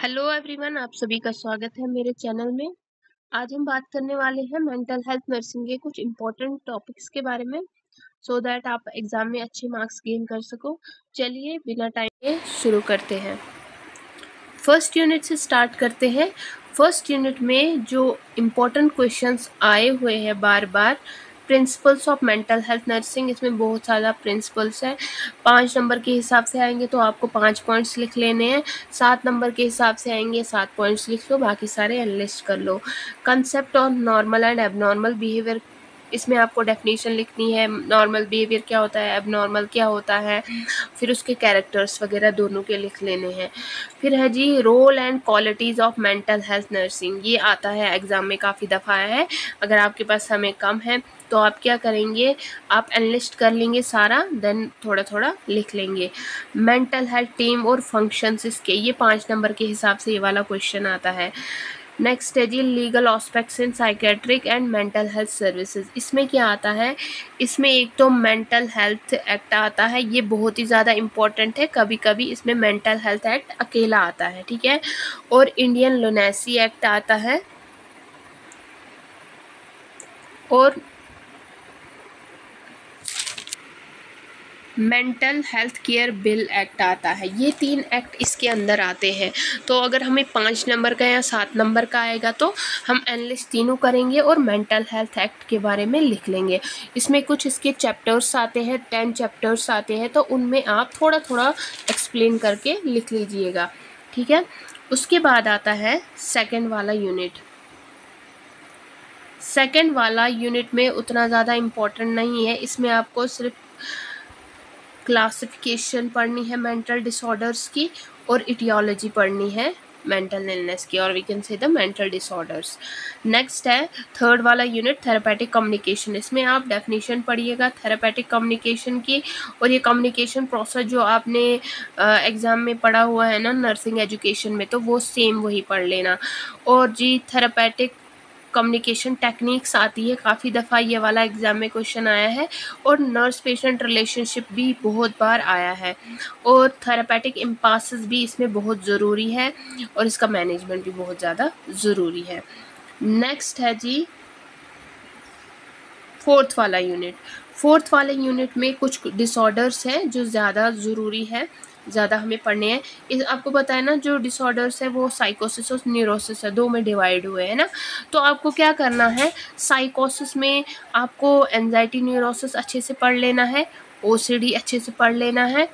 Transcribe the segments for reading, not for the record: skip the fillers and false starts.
Hello everyone, आप सभी का स्वागत है मेरे चैनल में। आज हम बात करने वाले हैं मेंटल हेल्थ नर्सिंग के कुछ इम्पोर्टेंट टॉपिक्स के बारे में, सो दैट आप एग्जाम में अच्छे मार्क्स गेन कर सको। चलिए बिना टाइम के शुरू करते हैं। फर्स्ट यूनिट से स्टार्ट करते हैं। फर्स्ट यूनिट में जो इम्पोर्टेंट क्वेश्चंस आए हुए हैं बार बार, principles of mental health nursing, इसमें बहुत ज़्यादा प्रिंसिपल्स हैं। 5 नंबर के हिसाब से आएंगे तो आपको 5 पॉइंट्स लिख लेने हैं। 7 नंबर के हिसाब से आएंगे 7 पॉइंट्स लिख लो, बाकी सारे एनालिस्ट कर लो। Concept of normal and abnormal behaviour, इसमें आपको डेफिनेशन लिखनी है। नॉर्मल बिहेवियर क्या होता है, एबनॉर्मल क्या होता है, फिर उसके कैरेक्टर्स वगैरह दोनों के लिख लेने हैं। फिर है जी role and qualities of mental health nursing, ये आता है एग्ज़ाम में काफ़ी दफ़ा आया है। अगर आपके पास समय कम है तो आप क्या करेंगे, आप एनालिस्ट कर लेंगे सारा, देन थोड़ा थोड़ा लिख लेंगे। मेंटल हेल्थ टीम और फंक्शंस इसके, ये 5 नंबर के हिसाब से ये वाला क्वेश्चन आता है। नेक्स्ट है जी legal aspects in psychiatric and mental health services, इसमें क्या आता है, इसमें एक तो मेंटल हेल्थ एक्ट आता है, ये बहुत ही ज़्यादा इम्पोर्टेंट है। कभी कभी इसमें मेंटल हेल्थ एक्ट अकेला आता है, ठीक है, और इंडियन लुनेसी एक्ट आता है, और mental health care bill act आता है। ये 3 एक्ट इसके अंदर आते हैं। तो अगर हमें 5 नंबर का या 7 नंबर का आएगा तो हम एनालिस्ट तीनों करेंगे और मेंटल हेल्थ एक्ट के बारे में लिख लेंगे। इसमें कुछ इसके चैप्टर्स आते हैं, 10 चैप्टर्स आते हैं, तो उनमें आप थोड़ा थोड़ा एक्सप्लेन करके लिख लीजिएगा, ठीक है। उसके बाद आता है सेकेंड वाला यूनिट। सेकेंड वाला यूनिट में उतना ज़्यादा इम्पोर्टेंट नहीं है, इसमें आपको सिर्फ क्लासिफिकेशन पढ़नी है मेंटल डिसऑर्डर्स की, और इटियोलॉजी पढ़नी है मेंटल इलनेस की, और we can say the mental disorders. Next है थर्ड वाला यूनिट थेरेपेटिक कम्युनिकेशन, इसमें आप डेफिनेशन पढ़िएगा थेरेपेटिक कम्युनिकेशन की, और ये कम्युनिकेशन प्रोसेस जो आपने एग्ज़ाम में पढ़ा हुआ है ना नर्सिंग एजुकेशन में, तो वो सेम वही पढ़ लेना। और जी थेरेपेटिक कम्युनिकेशन टेक्निक्स आती है, काफ़ी दफ़ा ये वाला एग्ज़ाम में क्वेश्चन आया है, और नर्स पेशेंट रिलेशनशिप भी बहुत बार आया है, और थेरेपेटिक इम्पासेस भी इसमें बहुत ज़रूरी है, और इसका मैनेजमेंट भी बहुत ज़्यादा ज़रूरी है। नेक्स्ट है जी फोर्थ वाला यूनिट। फोर्थ वाले यूनिट में कुछ डिसऑर्डर्स हैं जो ज़्यादा ज़रूरी है, ज़्यादा हमें पढ़ने हैं। इस आपको पता है ना, जो डिसऑर्डर्स है वो साइकोसिस और न्यूरोसिस है, 2 में डिवाइड हुए हैं ना। तो आपको क्या करना है, साइकोसिस में आपको एंजाइटी न्यूरोसिस अच्छे से पढ़ लेना है, ओसीडी अच्छे से पढ़ लेना है,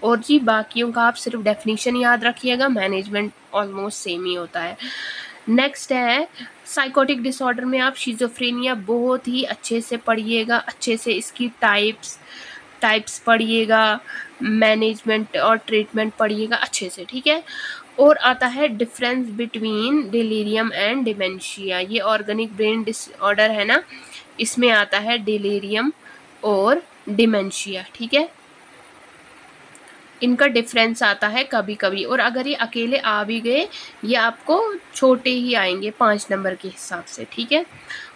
और जी बाकियों का आप सिर्फ डेफिनेशन याद रखिएगा, मैनेजमेंट ऑलमोस्ट सेम ही होता है। नेक्स्ट है साइकोटिक डिसऑर्डर में आप शिज़ोफ्रेनिया बहुत ही अच्छे से पढ़िएगा, अच्छे से इसकी टाइप्स पढ़िएगा, मैनेजमेंट और ट्रीटमेंट पढ़िएगा अच्छे से, ठीक है। और आता है difference between delirium and dementia, ये ऑर्गेनिक ब्रेन डिसऑर्डर है ना, इसमें आता है डिलीरियम और डिमेंशिया, ठीक है। इनका डिफरेंस आता है कभी कभी, और अगर ये अकेले आ भी गए ये आपको छोटे ही आएंगे 5 नंबर के हिसाब से, ठीक है।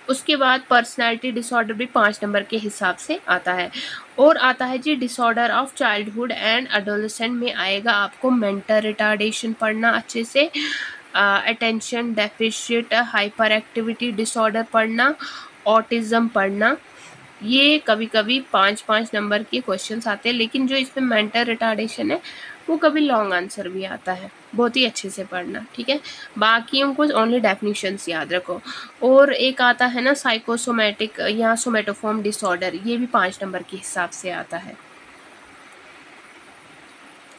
उसके बाद पर्सनालिटी डिसऑर्डर भी 5 नंबर के हिसाब से आता है। और आता है जी disorder of childhood and adolescent में आएगा आपको मेंटल रिटार्डेशन पढ़ना अच्छे से, attention deficit hyperactivity disorder पढ़ना, ऑटिज्म पढ़ना। ये कभी कभी 5-5 नंबर के क्वेश्चंस आते हैं, लेकिन जो इसमें मेंटल रिटार्डेशन है वो कभी लॉन्ग आंसर भी आता है, बहुत ही अच्छे से पढ़ना, ठीक है। बाकियों को ओनली डेफिनेशंस याद रखो। और एक आता है ना साइकोसोमेटिक या सोमेटोफॉर्म डिसऑर्डर, ये भी 5 नंबर के हिसाब से आता है।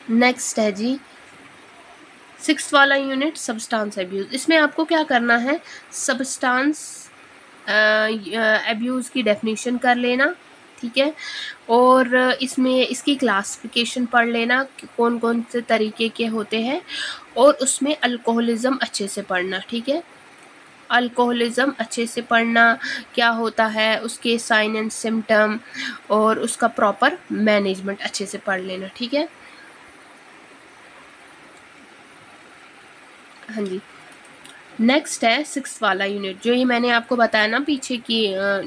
नेक्स्ट है जी 6th वाला यूनिट सब्सटेंस अब्यूज़, इसमें आपको क्या करना है, सब्सटेंस अब्यूज़ की डेफिनेशन कर लेना, ठीक है। और इसमें इसकी क्लासिफिकेशन पढ़ लेना कि कौन कौन से तरीके के होते हैं, और उसमें अल्कोहलिज्म अच्छे से पढ़ना, ठीक है। अल्कोहलिज्म अच्छे से पढ़ना, क्या होता है उसके साइन एंड सिम्टम, और उसका प्रॉपर मैनेजमेंट अच्छे से पढ़ लेना, ठीक है। हाँ जी, नेक्स्ट है 6th वाला यूनिट, जो ये मैंने आपको बताया ना पीछे की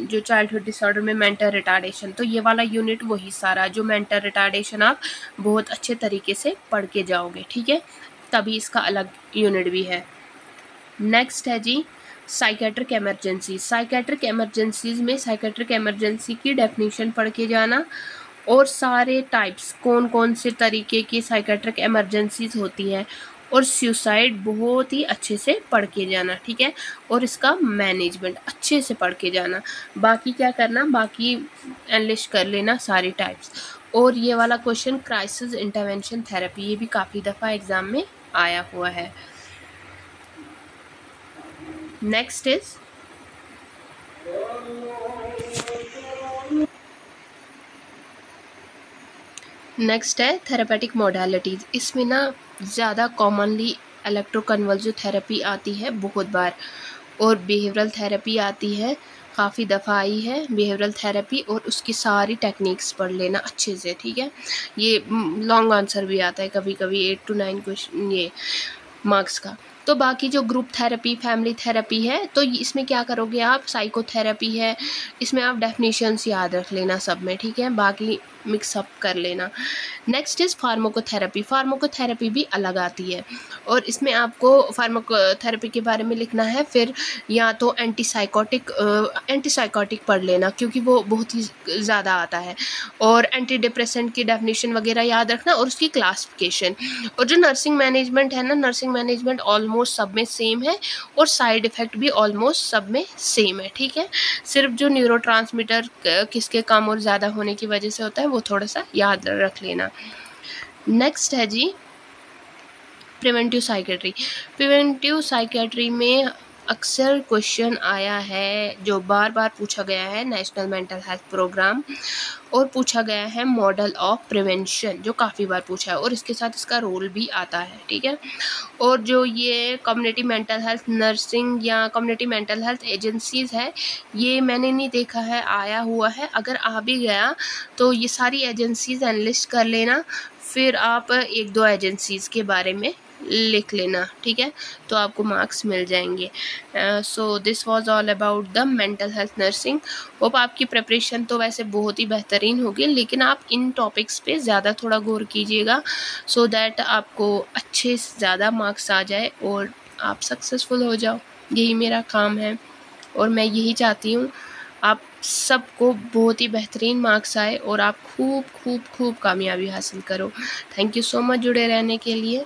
जो चाइल्डहुड डिसऑर्डर में मेंटल रिटार्डेशन, तो ये वाला यूनिट वही सारा जो मेंटल रिटार्डेशन आप बहुत अच्छे तरीके से पढ़ के जाओगे, ठीक है, तभी इसका अलग यूनिट भी है। नेक्स्ट है जी साइकेट्रिक एमरजेंसी। साइकेट्रिक एमरजेंसीज में साइकेट्रिक एमरजेंसी की डेफिनेशन पढ़ के जाना और सारे टाइप्स कौन कौन से तरीके की साइकेट्रिक एमरजेंसीज होती हैं और सुसाइड बहुत ही अच्छे से पढ़ के जाना, ठीक है, और इसका मैनेजमेंट अच्छे से पढ़ के जाना। बाकी क्या करना, बाकी एनालिस्ट कर लेना सारी टाइप्स। और ये वाला क्वेश्चन क्राइसिस इंटरवेंशन थेरेपी, ये भी काफ़ी दफ़ा एग्ज़ाम में आया हुआ है। नेक्स्ट इज नेक्स्ट है थेरेपेटिक मोडालिटीज़। इसमें ना ज़्यादा कॉमनली इलेक्ट्रोकन्वल्सिव थेरेपी आती है बहुत बार, और बिहेवियरल थेरेपी आती है, काफ़ी दफ़ा आई है बिहेवियरल थेरेपी, और उसकी सारी टेक्निक्स पढ़ लेना अच्छे से, ठीक है। ये लॉन्ग आंसर भी आता है कभी कभी 8 to 9 क्वेश्चन ये मार्क्स का। तो बाकी जो ग्रुप थेरेपी, फैमिली थेरेपी है, तो इसमें क्या करोगे आप, साइकोथेरेपी है, इसमें आप डेफिनेशंस याद रख लेना सब में, ठीक है, बाकी मिक्सअप कर लेना। Next is pharmacotherapy. फार्माकोथेरेपी भी अलग आती है, और इसमें आपको फार्माकोथेरेपी के बारे में लिखना है, फिर या तो एंटीसाइकोटिक पढ़ लेना क्योंकि वो बहुत ही ज़्यादा आता है, और एंटी डिप्रेसेंट की डेफिनेशन वगैरह याद रखना और उसकी क्लासिफिकेशन। और जो नर्सिंग मैनेजमेंट है ना, नर्सिंग मैनेजमेंट ऑलमोस्ट सब में सेम है, और साइड इफ़ेक्ट भी ऑलमोस्ट सब में सेम है, ठीक है। सिर्फ जो न्यूरोट्रांसमीटर किसके कम और ज़्यादा होने की वजह से होता है वो थोड़ा सा याद रख लेना। नेक्स्ट है जी प्रिवेंटिव साइकेट्री। प्रिवेंटिव साइकेट्री में अक्सर क्वेश्चन आया है, जो बार बार पूछा गया है, नेशनल मेंटल हेल्थ प्रोग्राम, और पूछा गया है मॉडल ऑफ प्रिवेंशन, जो काफ़ी बार पूछा है, और इसके साथ इसका रोल भी आता है, ठीक है। और जो ये कम्युनिटी मेंटल हेल्थ नर्सिंग या कम्युनिटी मेंटल हेल्थ एजेंसीज़ है, ये मैंने नहीं देखा है, आया हुआ है, अगर आ भी गया तो ये सारी एजेंसीज़ एनालिस्ट कर लेना, फिर आप 1-2 एजेंसीज़ के बारे में लिख लेना, ठीक है, तो आपको मार्क्स मिल जाएंगे। So this was all about the mental health nursing. Hope आपकी प्रिपरेशन तो वैसे बहुत ही बेहतरीन होगी, लेकिन आप इन टॉपिक्स पे ज़्यादा थोड़ा गौर कीजिएगा, सो दैट आपको अच्छे से ज़्यादा मार्क्स आ जाए और आप सक्सेसफुल हो जाओ। यही मेरा काम है, और मैं यही चाहती हूँ आप सबको बहुत ही बेहतरीन मार्क्स आए और आप खूब खूब खूब कामयाबी हासिल करो। थैंक यू सो मच जुड़े रहने के लिए।